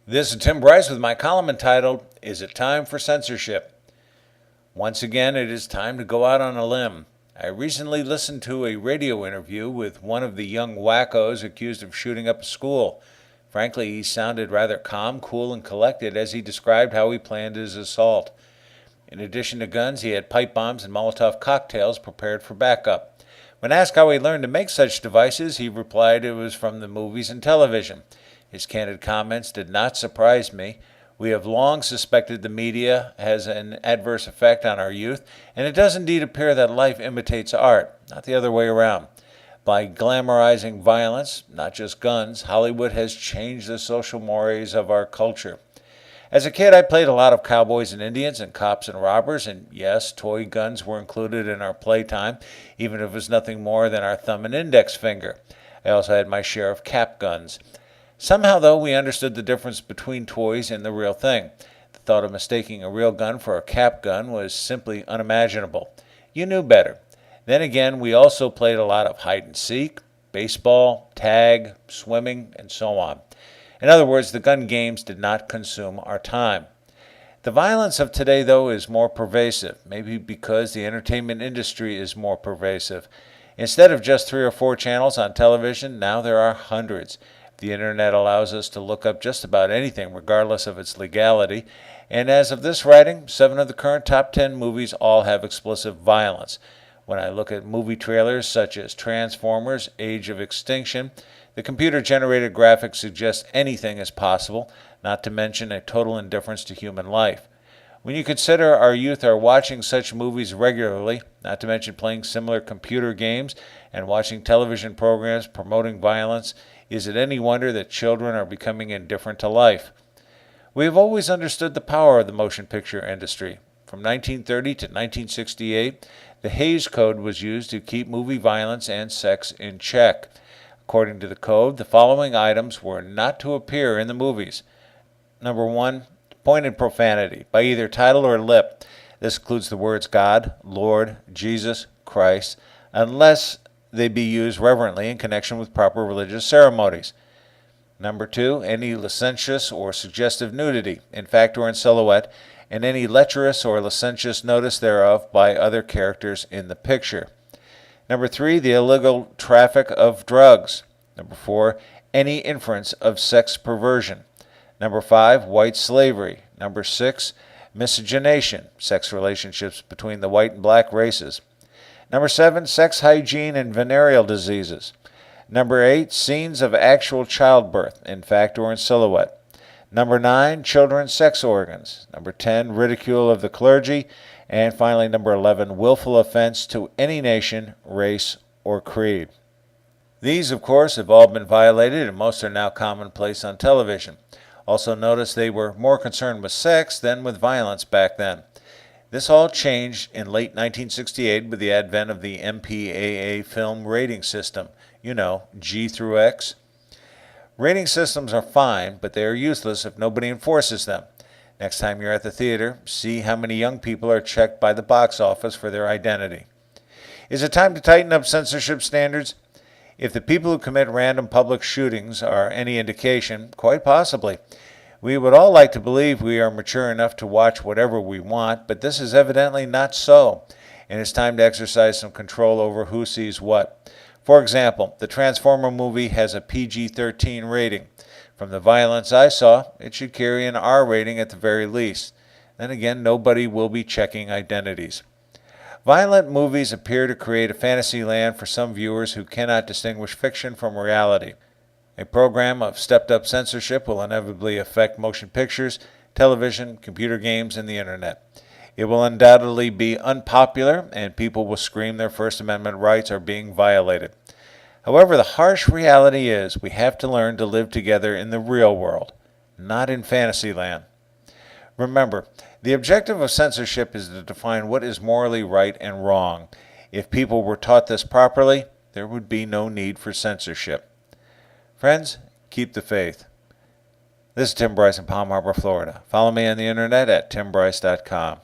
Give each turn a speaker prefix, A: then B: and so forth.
A: This is Tim Bryce with my column entitled, Is It Time for Censorship? Once again, it is time to go out on a limb. I recently listened to a radio interview with one of the young wackos accused of shooting up a school. Frankly, he sounded rather calm, cool, and collected as he described how he planned his assault. In addition to guns, he had pipe bombs and Molotov cocktails prepared for backup. When asked how he learned to make such devices, he replied it was from the movies and television. His candid comments did not surprise me. We have long suspected the media has an adverse effect on our youth, and it does indeed appear that life imitates art, not the other way around. By glamorizing violence, not just guns, Hollywood has changed the social mores of our culture. As a kid, I played a lot of cowboys and Indians and cops and robbers, and yes, toy guns were included in our playtime, even if it was nothing more than our thumb and index finger. I also had my share of cap guns. Somehow, though, we understood the difference between toys and the real thing. The thought of mistaking a real gun for a cap gun was simply unimaginable. You knew better. Then again, we also played a lot of hide and seek, baseball, tag, swimming, and so on. In other words, the gun games did not consume our time. The violence of today, though, is more pervasive, maybe because the entertainment industry is more pervasive. Instead of just 3 or 4 channels on television, now there are hundreds. The internet allows us to look up just about anything regardless of its legality, and as of this writing, 7 of the current top 10 movies all have explicit violence. When I look at movie trailers such as Transformers: Age of Extinction, the computer-generated graphics suggest anything is possible, not to mention a total indifference to human life. When you consider our youth are watching such movies regularly, not to mention playing similar computer games and watching television programs promoting violence, is it any wonder that children are becoming indifferent to life? We have always understood the power of the motion picture industry. From 1930 to 1968, the Hays Code was used to keep movie violence and sex in check. According to the code, the following items were not to appear in the movies. Number 1, pointed profanity, by either title or lip. This includes the words God, Lord, Jesus, Christ, unless they be used reverently in connection with proper religious ceremonies. Number 2, any licentious or suggestive nudity, in fact or in silhouette, and any lecherous or licentious notice thereof by other characters in the picture. Number 3, the illegal traffic of drugs. Number 4, any inference of sex perversion. Number 5, white slavery. Number 6, miscegenation, sex relationships between the white and black races. Number 7, sex hygiene and venereal diseases. Number 8, scenes of actual childbirth, in fact or in silhouette. Number 9, children's sex organs. Number 10, ridicule of the clergy. And finally, number 11, willful offense to any nation, race, or creed. These, of course, have all been violated, and most are now commonplace on television. Also notice they were more concerned with sex than with violence back then. This all changed in late 1968 with the advent of the MPAA film rating system, G through X. Rating systems are fine, but they are useless if nobody enforces them. Next time you're at the theater, see how many young people are checked by the box office for their identity. Is it time to tighten up censorship standards? If the people who commit random public shootings are any indication, quite possibly. We would all like to believe we are mature enough to watch whatever we want, but this is evidently not so, and it's time to exercise some control over who sees what. For example, the Transformer movie has a PG-13 rating. From the violence I saw, it should carry an R rating at the very least. Then again, nobody will be checking identities. Violent movies appear to create a fantasy land for some viewers who cannot distinguish fiction from reality. A program of stepped-up censorship will inevitably affect motion pictures, television, computer games, and the internet. It will undoubtedly be unpopular, and people will scream their First Amendment rights are being violated. However, the harsh reality is we have to learn to live together in the real world, not in fantasy land. Remember, the objective of censorship is to define what is morally right and wrong. If people were taught this properly, there would be no need for censorship. Friends, keep the faith. This is Tim Bryce in Palm Harbor, Florida. Follow me on the internet at timbryce.com.